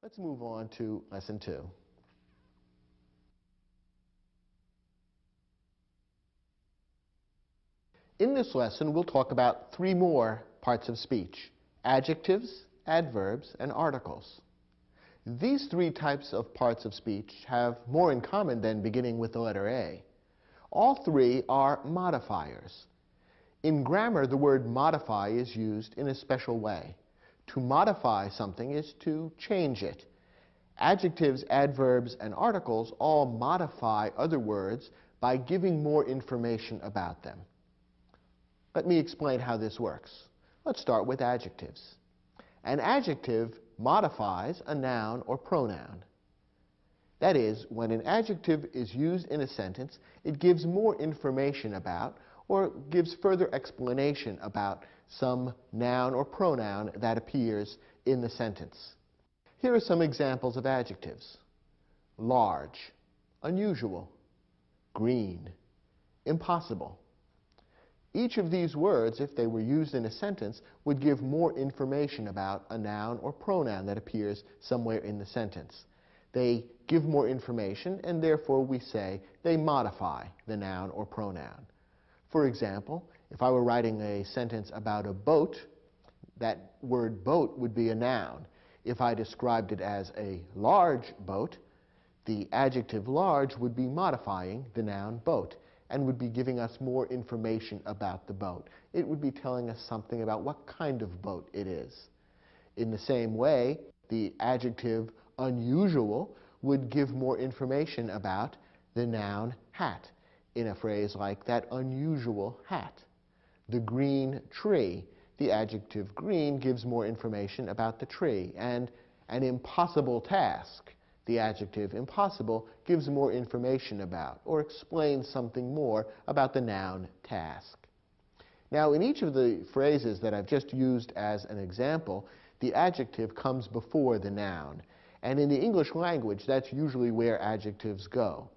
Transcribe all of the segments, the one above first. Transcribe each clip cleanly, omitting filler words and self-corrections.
Let's move on to Lesson 2. In this lesson, we'll talk about 3 more parts of speech: adjectives, adverbs, and articles. These 3 types of parts of speech have more in common than beginning with the letter A. All 3 are modifiers. In grammar, the word modify is used in a special way. To modify something is to change it. Adjectives, adverbs, and articles all modify other words by giving more information about them. Let me explain how this works. Let's start with adjectives. An adjective modifies a noun or pronoun. That is, when an adjective is used in a sentence, it gives more information about or gives further explanation about some noun or pronoun that appears in the sentence. Here are some examples of adjectives: large, unusual, green, impossible. Each of these words, if they were used in a sentence, would give more information about a noun or pronoun that appears somewhere in the sentence. They give more information, and therefore we say they modify the noun or pronoun. For example, if I were writing a sentence about a boat, that word boat would be a noun. If I described it as a large boat, the adjective large would be modifying the noun boat and would be giving us more information about the boat. It would be telling us something about what kind of boat it is. In the same way, the adjective unusual would give more information about the noun hat in a phrase like that unusual hat. The green tree, the adjective green gives more information about the tree. And an impossible task, the adjective impossible gives more information about or explains something more about the noun task. Now, in each of the phrases that I've just used as an example, the adjective comes before the noun. And in the English language, that's usually where adjectives go.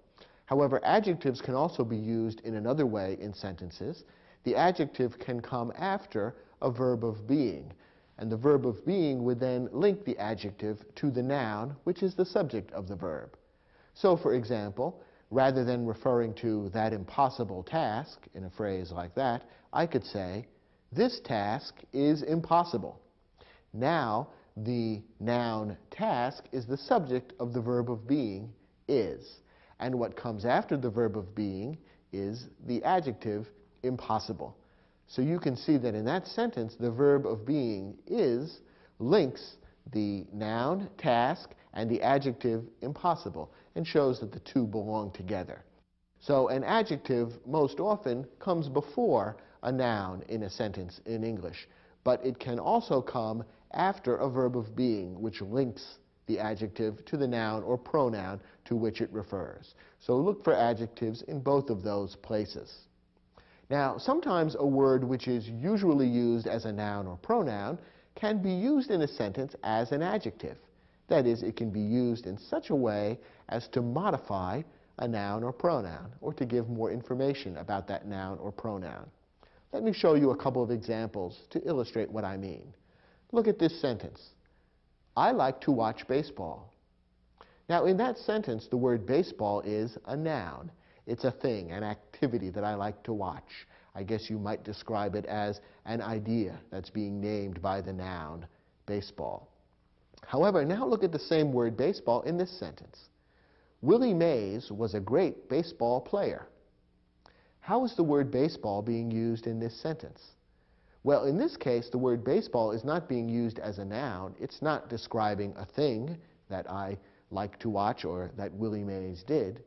However, adjectives can also be used in another way in sentences. The adjective can come after a verb of being, and the verb of being would then link the adjective to the noun, which is the subject of the verb. So, for example, rather than referring to that impossible task in a phrase like that, I could say, this task is impossible. Now, the noun task is the subject of the verb of being, is. And what comes after the verb of being is the adjective impossible. So you can see that in that sentence, the verb of being is links the noun task and the adjective impossible and shows that the two belong together. So an adjective most often comes before a noun in a sentence in English, but it can also come after a verb of being, which links the adjective to the noun or pronoun to which it refers. So look for adjectives in both of those places. Now, sometimes a word which is usually used as a noun or pronoun can be used in a sentence as an adjective. That is, it can be used in such a way as to modify a noun or pronoun, or to give more information about that noun or pronoun. Let me show you a couple of examples to illustrate what I mean. Look at this sentence. I like to watch baseball. Now, in that sentence, the word baseball is a noun. It's a thing, an activity that I like to watch. I guess you might describe it as an idea that's being named by the noun baseball. However, now look at the same word baseball in this sentence. Willie Mays was a great baseball player. How is the word baseball being used in this sentence? Well, in this case, the word baseball is not being used as a noun. It's not describing a thing that I like to watch or that Willie Mays did.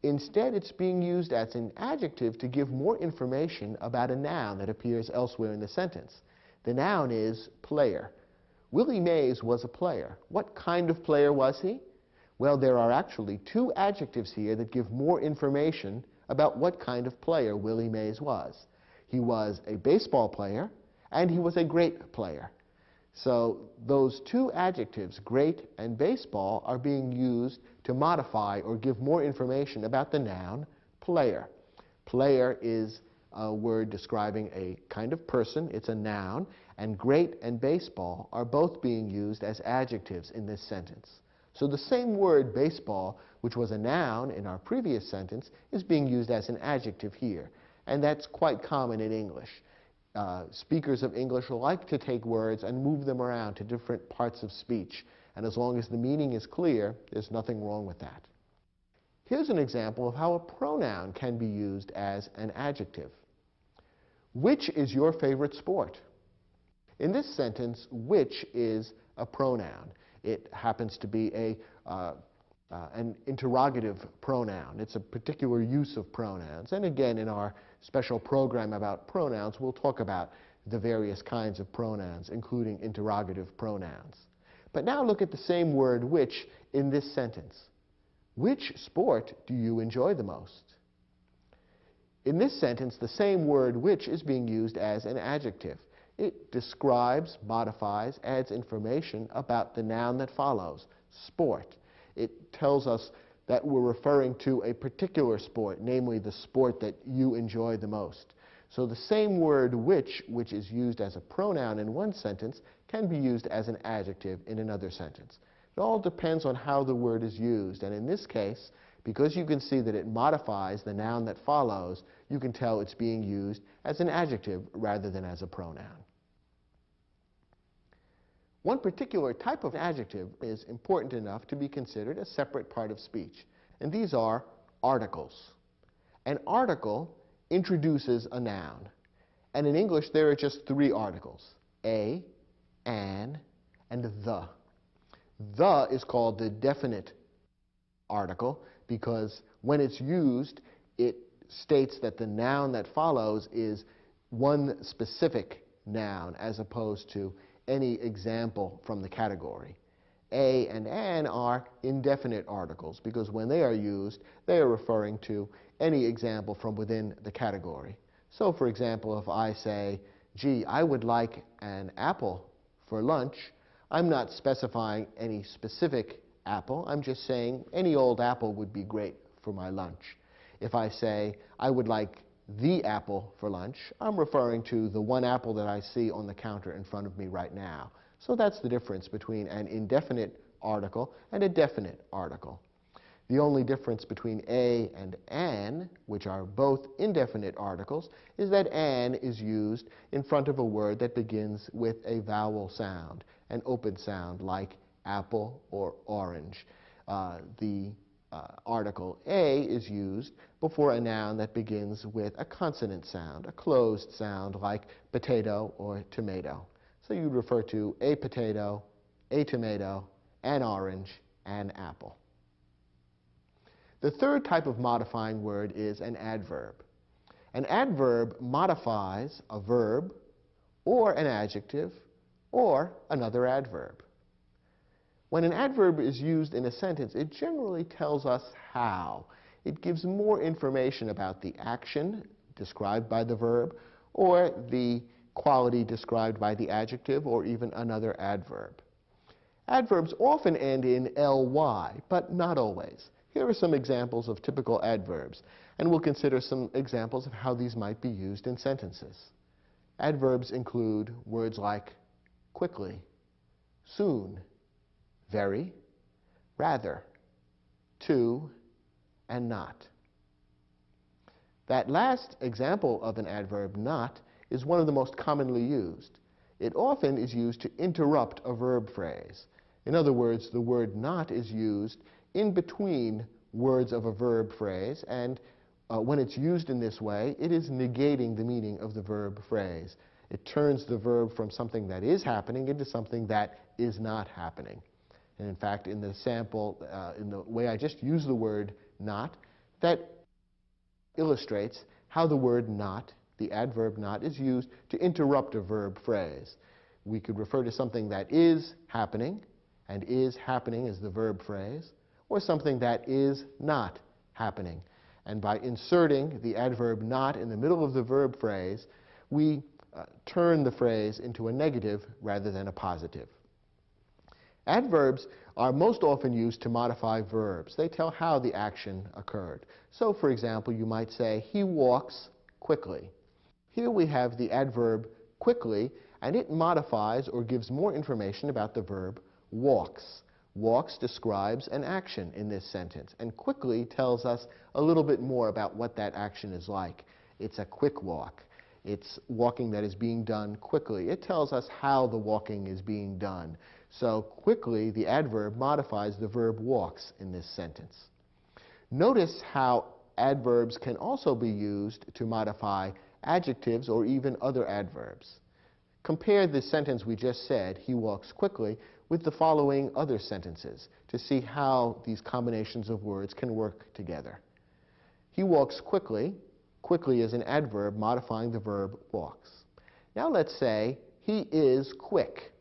Instead, it's being used as an adjective to give more information about a noun that appears elsewhere in the sentence. The noun is player. Willie Mays was a player. What kind of player was he? Well, there are actually 2 adjectives here that give more information about what kind of player Willie Mays was. He was a baseball player, and he was a great player. So those 2 adjectives, great and baseball, are being used to modify or give more information about the noun player. Player is a word describing a kind of person, it's a noun, and great and baseball are both being used as adjectives in this sentence. So the same word, baseball, which was a noun in our previous sentence, is being used as an adjective here. And that's quite common in English. Speakers of English like to take words and move them around to different parts of speech. And as long as the meaning is clear, there's nothing wrong with that. Here's an example of how a pronoun can be used as an adjective. Which is your favorite sport? In this sentence, which is a pronoun. It happens to be an interrogative pronoun. It's a particular use of pronouns. And again, in our special program about pronouns, we'll talk about the various kinds of pronouns, including interrogative pronouns. But now look at the same word, which, in this sentence. Which sport do you enjoy the most? In this sentence, the same word, which, is being used as an adjective. It describes, modifies, adds information about the noun that follows, sport. It tells us that we're referring to a particular sport, namely the sport that you enjoy the most. So the same word, which is used as a pronoun in one sentence, can be used as an adjective in another sentence. It all depends on how the word is used, and in this case, because you can see that it modifies the noun that follows, you can tell it's being used as an adjective rather than as a pronoun. One particular type of adjective is important enough to be considered a separate part of speech, and these are articles. An article introduces a noun, and in English there are just three articles, a, an, and the. The is called the definite article because when it's used, it states that the noun that follows is one specific noun as opposed to any example from the category. A and an are indefinite articles because when they are used, they are referring to any example from within the category. So, for example, if I say, gee, I would like an apple for lunch, I'm not specifying any specific apple. I'm just saying any old apple would be great for my lunch. If I say, I would like the apple for lunch, I'm referring to the one apple that I see on the counter in front of me right now. So that's the difference between an indefinite article and a definite article. The only difference between a and an, which are both indefinite articles, is that an is used in front of a word that begins with a vowel sound, an open sound like apple or orange. The article a is used before a noun that begins with a consonant sound, a closed sound like potato or tomato. So you'd refer to a potato, a tomato, an orange, an apple. The third type of modifying word is an adverb. An adverb modifies a verb or an adjective or another adverb. When an adverb is used in a sentence, it generally tells us how. It gives more information about the action described by the verb or the quality described by the adjective or even another adverb. Adverbs often end in ly, but not always. Here are some examples of typical adverbs, and we'll consider some examples of how these might be used in sentences. Adverbs include words like quickly, soon, very, rather, to, and not. That last example of an adverb, not, is one of the most commonly used. It often is used to interrupt a verb phrase. In other words, the word not is used in between words of a verb phrase, and when it's used in this way, it is negating the meaning of the verb phrase. It turns the verb from something that is happening into something that is not happening. And in fact, in the sample, in the way I just used the word not, that illustrates how the word not, the adverb not, is used to interrupt a verb phrase. We could refer to something that is happening, and is happening is the verb phrase, or something that is not happening. And by inserting the adverb not in the middle of the verb phrase, we turn the phrase into a negative rather than a positive. Adverbs are most often used to modify verbs. They tell how the action occurred. So, for example, you might say, he walks quickly. Here we have the adverb quickly, and it modifies or gives more information about the verb walks. Walks describes an action in this sentence, and quickly tells us a little bit more about what that action is like. It's a quick walk. It's walking that is being done quickly. It tells us how the walking is being done. So quickly, the adverb modifies the verb walks in this sentence. Notice how adverbs can also be used to modify adjectives or even other adverbs. Compare the sentence we just said, he walks quickly, with the following other sentences to see how these combinations of words can work together. He walks quickly. Quickly is an adverb modifying the verb walks. Now let's say he is quick.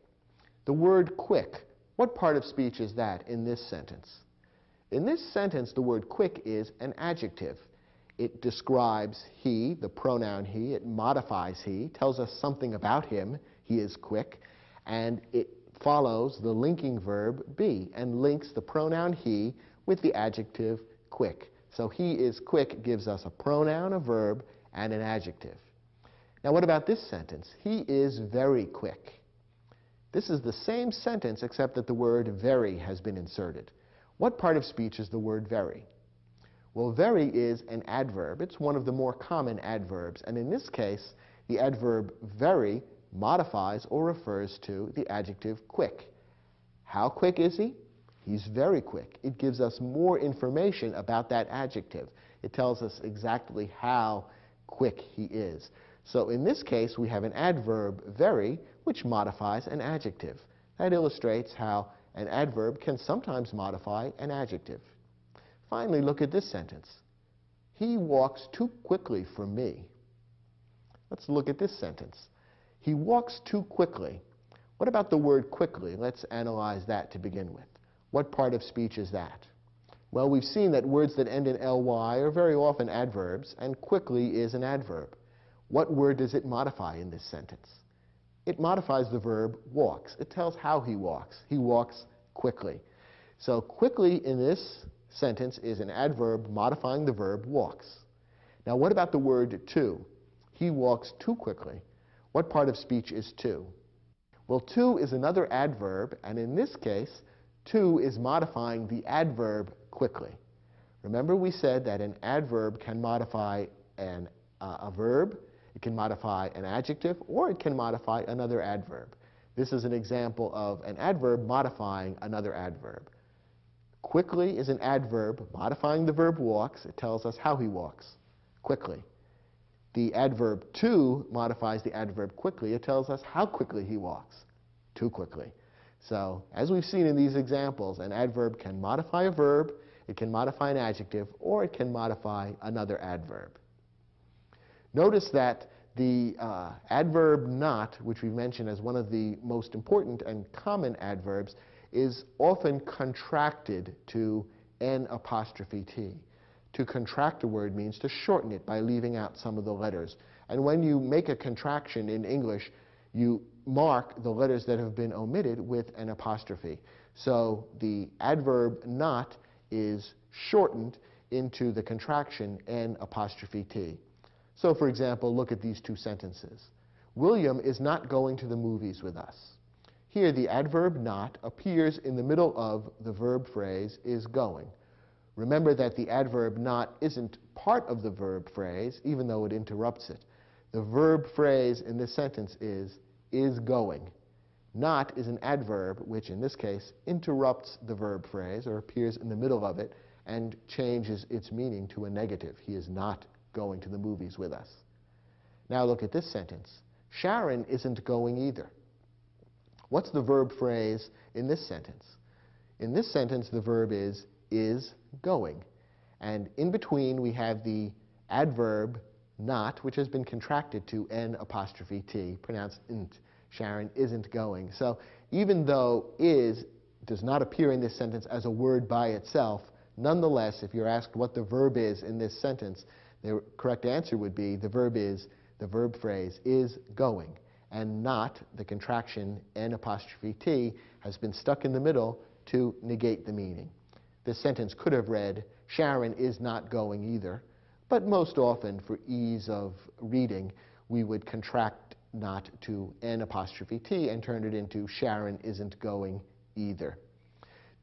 The word quick, what part of speech is that in this sentence? In this sentence, the word quick is an adjective. It describes he, the pronoun he. It modifies he, tells us something about him. He is quick. And it follows the linking verb be and links the pronoun he with the adjective quick. So he is quick gives us a pronoun, a verb, and an adjective. Now what about this sentence? He is very quick. This is the same sentence except that the word very has been inserted. What part of speech is the word very? Well, very is an adverb. It's one of the more common adverbs, and in this case, the adverb very modifies or refers to the adjective quick. How quick is he? He's very quick. It gives us more information about that adjective. It tells us exactly how quick he is. So in this case, we have an adverb very, which modifies an adjective. That illustrates how an adverb can sometimes modify an adjective. Finally, look at this sentence. He walks too quickly for me. Let's look at this sentence. He walks too quickly. What about the word quickly? Let's analyze that to begin with. What part of speech is that? Well, we've seen that words that end in ly are very often adverbs, and quickly is an adverb. What word does it modify in this sentence? It modifies the verb walks. It tells how he walks. He walks quickly. So quickly in this sentence is an adverb modifying the verb walks. Now what about the word too? He walks too quickly. What part of speech is too? Well, too is another adverb, and in this case, too is modifying the adverb quickly. Remember we said that an adverb can modify a verb, it can modify an adjective, or it can modify another adverb. This is an example of an adverb modifying another adverb. Quickly is an adverb modifying the verb walks. It tells us how he walks quickly. The adverb too modifies the adverb quickly. It tells us how quickly he walks, too quickly. So, as we've seen in these examples, an adverb can modify a verb, it can modify an adjective, or it can modify another adverb. Notice that the adverb not, which we mentioned as one of the most important and common adverbs, is often contracted to N''T. To contract a word means to shorten it by leaving out some of the letters. And when you make a contraction in English, you mark the letters that have been omitted with an apostrophe. So the adverb not is shortened into the contraction N''T. So for example, look at these two sentences. William is not going to the movies with us. Here the adverb not appears in the middle of the verb phrase is going. Remember that the adverb not isn't part of the verb phrase, even though it interrupts it. The verb phrase in this sentence is going. Not is an adverb, which in this case interrupts the verb phrase or appears in the middle of it and changes its meaning to a negative. He is not going to the movies with us. Now look at this sentence. Sharon isn't going either. What's the verb phrase in this sentence? In this sentence, the verb is going. And in between, we have the adverb not, which has been contracted to N''T, pronounced int. Sharon isn't going. So even though is does not appear in this sentence as a word by itself, nonetheless, if you're asked what the verb is in this sentence, the correct answer would be the verb phrase is going. And not, the contraction N''T, has been stuck in the middle to negate the meaning. This sentence could have read, Sharon is not going either. But most often, for ease of reading, we would contract not to N apostrophe T and turn it into Sharon isn't going either.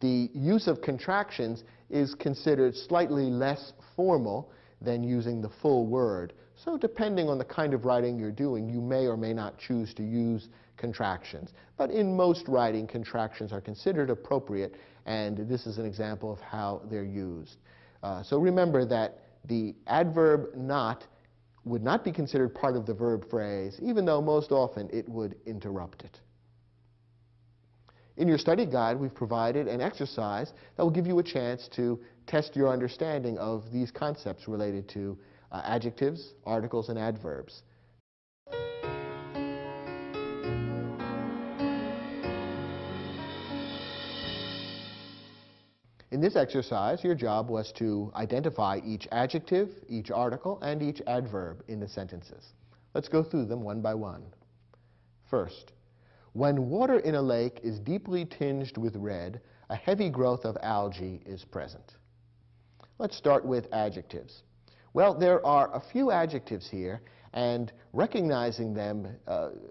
The use of contractions is considered slightly less formal than using the full word. So depending on the kind of writing you're doing, you may or may not choose to use contractions. But in most writing, contractions are considered appropriate, and this is an example of how they're used. So remember that the adverb not would not be considered part of the verb phrase, even though most often it would interrupt it. In your study guide, we've provided an exercise that will give you a chance to test your understanding of these concepts related to adjectives, articles, and adverbs. In this exercise, your job was to identify each adjective, each article, and each adverb in the sentences. Let's go through them one by one. First, when water in a lake is deeply tinged with red, a heavy growth of algae is present. Let's start with adjectives. Well, there are a few adjectives here, and recognizing them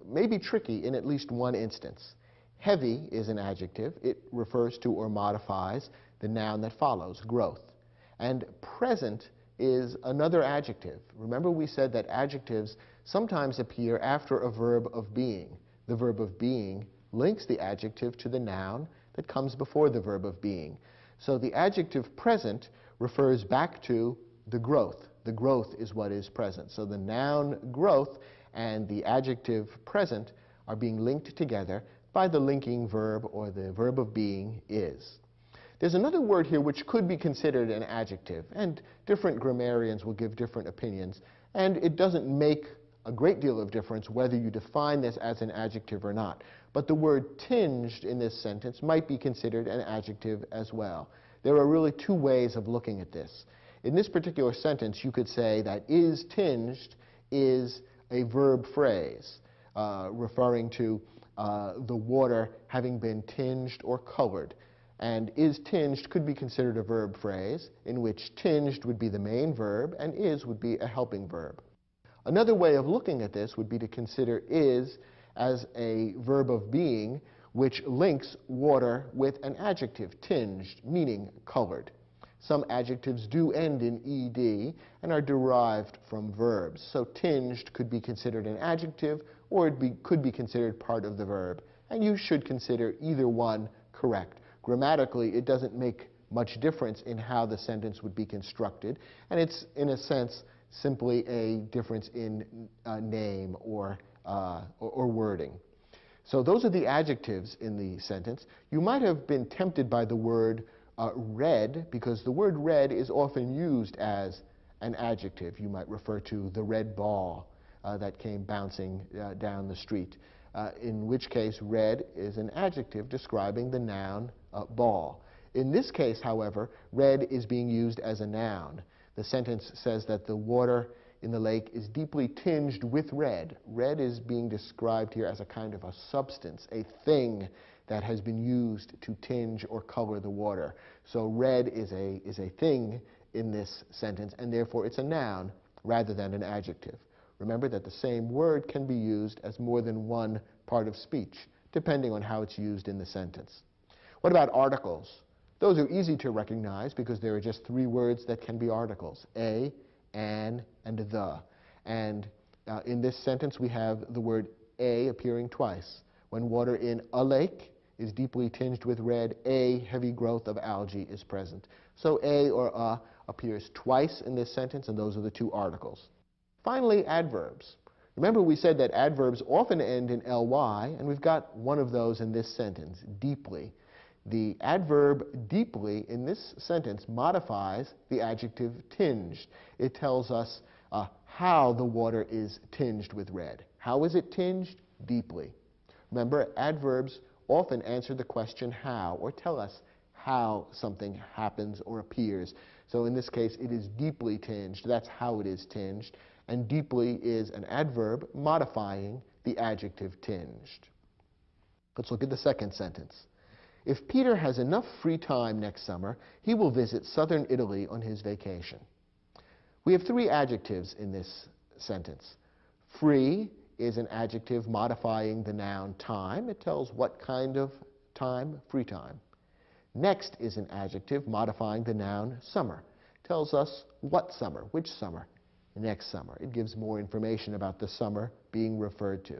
may be tricky in at least one instance. Heavy is an adjective. It refers to or modifies the noun that follows, growth. And present is another adjective. Remember, we said that adjectives sometimes appear after a verb of being. The verb of being links the adjective to the noun that comes before the verb of being. So the adjective present refers back to the growth. The growth is what is present. So the noun growth and the adjective present are being linked together by the linking verb, or the verb of being is. There's another word here which could be considered an adjective, and different grammarians will give different opinions, and it doesn't make a great deal of difference whether you define this as an adjective or not. But the word tinged in this sentence might be considered an adjective as well. There are really two ways of looking at this. In this particular sentence, you could say that is tinged is a verb phrase referring to the water having been tinged or colored. And is tinged could be considered a verb phrase in which tinged would be the main verb and is would be a helping verb. Another way of looking at this would be to consider is as a verb of being which links water with an adjective, tinged, meaning colored. Some adjectives do end in ed and are derived from verbs. So tinged could be considered an adjective, or it could be considered part of the verb. And you should consider either one correct. Grammatically, it doesn't make much difference in how the sentence would be constructed, and it's, in a sense, simply a difference in name or wording. So those are the adjectives in the sentence. You might have been tempted by the word red, because the word red is often used as an adjective. You might refer to the red ball that came bouncing down the street, in which case red is an adjective describing the noun ball. In this case, however, red is being used as a noun. The sentence says that the water in the lake is deeply tinged with red. Red is being described here as a kind of a substance, a thing that has been used to tinge or color the water. So red is a thing in this sentence, and therefore it's a noun rather than an adjective. Remember that the same word can be used as more than one part of speech, depending on how it's used in the sentence. What about articles? Those are easy to recognize because there are just three words that can be articles, a, an, and the. And in this sentence, we have the word a appearing twice. When water in a lake is deeply tinged with red, a heavy growth of algae is present. So a or a appears twice in this sentence, and those are the two articles. Finally, adverbs. Remember, we said that adverbs often end in ly, and we've got one of those in this sentence, deeply. The adverb deeply in this sentence modifies the adjective tinged. It tells us how the water is tinged with red. How is it tinged? Deeply. Remember, adverbs often answer the question how, or tell us how something happens or appears. So in this case, it is deeply tinged. That's how it is tinged. And deeply is an adverb modifying the adjective tinged. Let's look at the second sentence. If Peter has enough free time next summer, he will visit southern Italy on his vacation. We have three adjectives in this sentence. Free is an adjective modifying the noun time. It tells what kind of time, free time. Next is an adjective modifying the noun summer. It tells us what summer, which summer, next summer. It gives more information about the summer being referred to.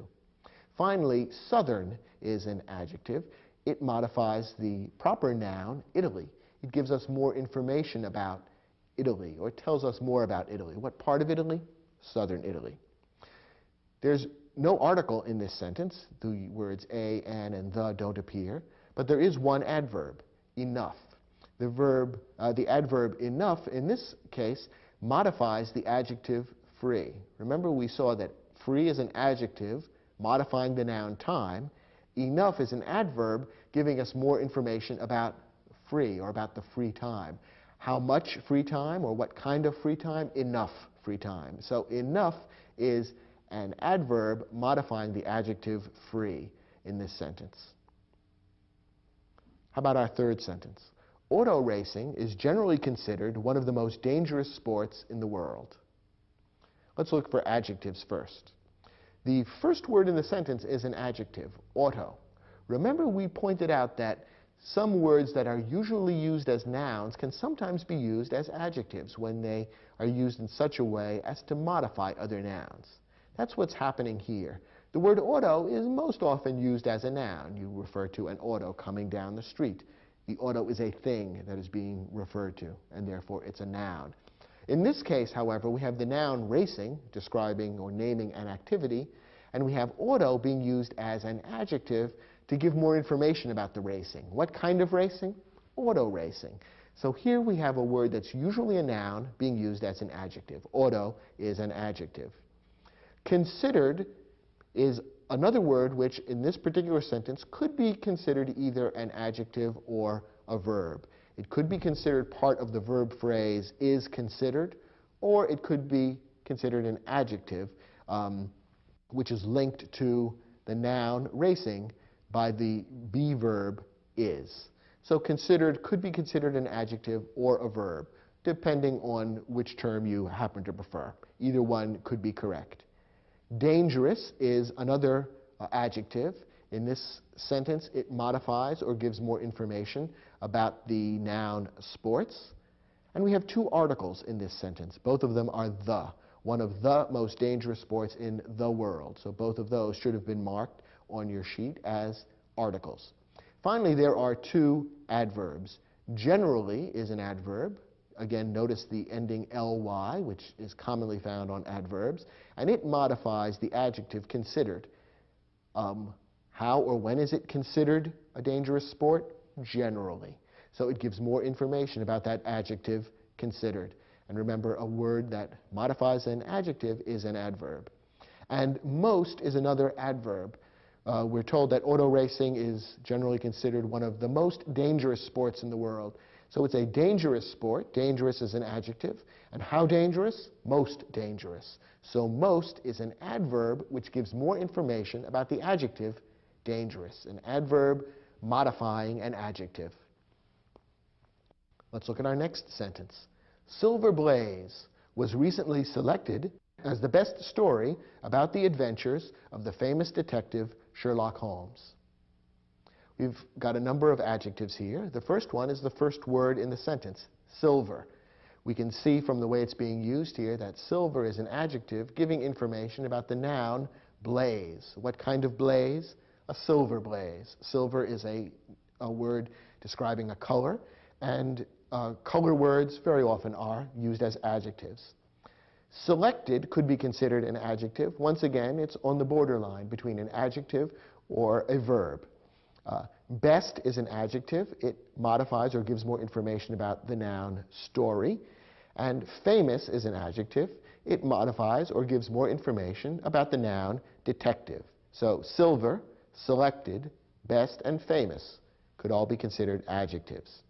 Finally, southern is an adjective. It modifies the proper noun, Italy. It gives us more information about Italy, or it tells us more about Italy. What part of Italy? Southern Italy. There's no article in this sentence. The words a, an, and the don't appear, but there is one adverb, enough. The adverb enough in this case modifies the adjective free. Remember, we saw that free is an adjective modifying the noun time. Enough is an adverb giving us more information about free, or about the free time. How much free time, or what kind of free time? Enough free time. So enough is an adverb modifying the adjective free in this sentence. How about our third sentence? Auto racing is generally considered one of the most dangerous sports in the world. Let's look for adjectives first. The first word in the sentence is an adjective, auto. Remember, we pointed out that some words that are usually used as nouns can sometimes be used as adjectives when they are used in such a way as to modify other nouns. That's what's happening here. The word auto is most often used as a noun. You refer to an auto coming down the street. The auto is a thing that is being referred to, and therefore it's a noun. In this case, however, we have the noun racing, describing or naming an activity, and we have auto being used as an adjective to give more information about the racing. What kind of racing? Auto racing. So here we have a word that's usually a noun being used as an adjective. Auto is an adjective. Considered is another word which, in this particular sentence, could be considered either an adjective or a verb. It could be considered part of the verb phrase is considered, or it could be considered an adjective which is linked to the noun racing by the be verb is. So considered could be considered an adjective or a verb, depending on which term you happen to prefer. Either one could be correct. Dangerous is another adjective. In this sentence, it modifies or gives more information about the noun sports. And we have two articles in this sentence. Both of them are the, one of the most dangerous sports in the world. So both of those should have been marked on your sheet as articles. Finally, there are two adverbs. Generally is an adverb. Again, notice the ending ly, which is commonly found on adverbs, and it modifies the adjective considered. How or when is it considered a dangerous sport? Generally. So it gives more information about that adjective considered. And remember, a word that modifies an adjective is an adverb. And most is another adverb. We're told that auto racing is generally considered one of the most dangerous sports in the world. So it's a dangerous sport. Dangerous is an adjective. And how dangerous? Most dangerous. So most is an adverb which gives more information about the adjective dangerous. An adverb modifying an adjective. Let's look at our next sentence. Silver Blaze was recently selected as the best story about the adventures of the famous detective Sherlock Holmes. We've got a number of adjectives here. The first one is the first word in the sentence, silver. We can see from the way it's being used here that silver is an adjective giving information about the noun blaze. What kind of blaze? A silver blaze. Silver is a word describing a color, and color words very often are used as adjectives. Selected could be considered an adjective. Once again, it's on the borderline between an adjective or a verb. Best is an adjective. It modifies or gives more information about the noun story. And famous is an adjective. It modifies or gives more information about the noun detective. So silver, selected, best, and famous could all be considered adjectives.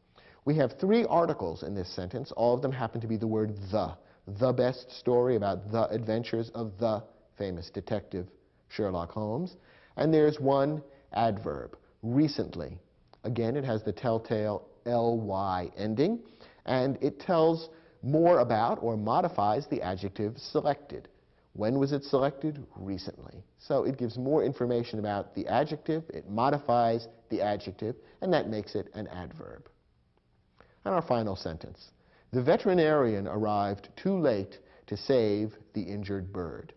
We have three articles in this sentence. All of them happen to be the word the. The best story about the adventures of the famous detective Sherlock Holmes. And there's one adverb, recently. Again, it has the telltale ly ending, and it tells more about or modifies the adjective selected. When was it selected? Recently. So it gives more information about the adjective, it modifies the adjective, and that makes it an adverb. And our final sentence. The veterinarian arrived too late to save the injured bird.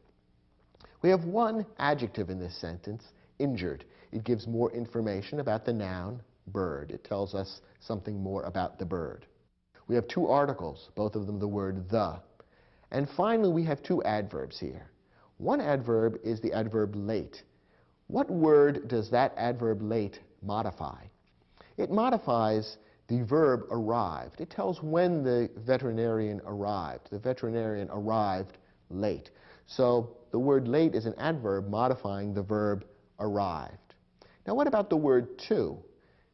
We have one adjective in this sentence, injured. It gives more information about the noun bird. It tells us something more about the bird. We have two articles, both of them the word the. And finally, we have two adverbs here. One adverb is the adverb late. What word does that adverb late modify? It modifies the verb arrived. It tells when the veterinarian arrived. The veterinarian arrived late. So the word late is an adverb modifying the verb arrived. Now what about the word to?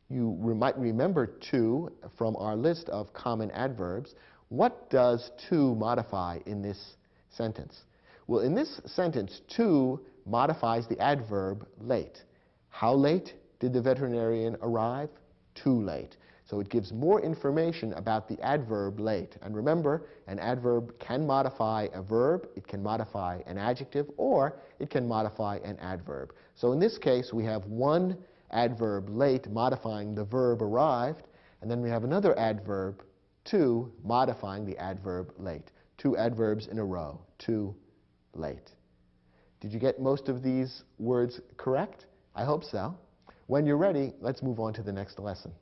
You might remember to from our list of common adverbs. What does to modify in this sentence? Well, in this sentence, to modifies the adverb late. How late did the veterinarian arrive? Too late. So it gives more information about the adverb late. And remember, an adverb can modify a verb, it can modify an adjective, or it can modify an adverb. So in this case, we have one adverb late modifying the verb arrived, and then we have another adverb to modifying the adverb late. Two adverbs in a row, too late. Did you get most of these words correct? I hope so. When you're ready, let's move on to the next lesson.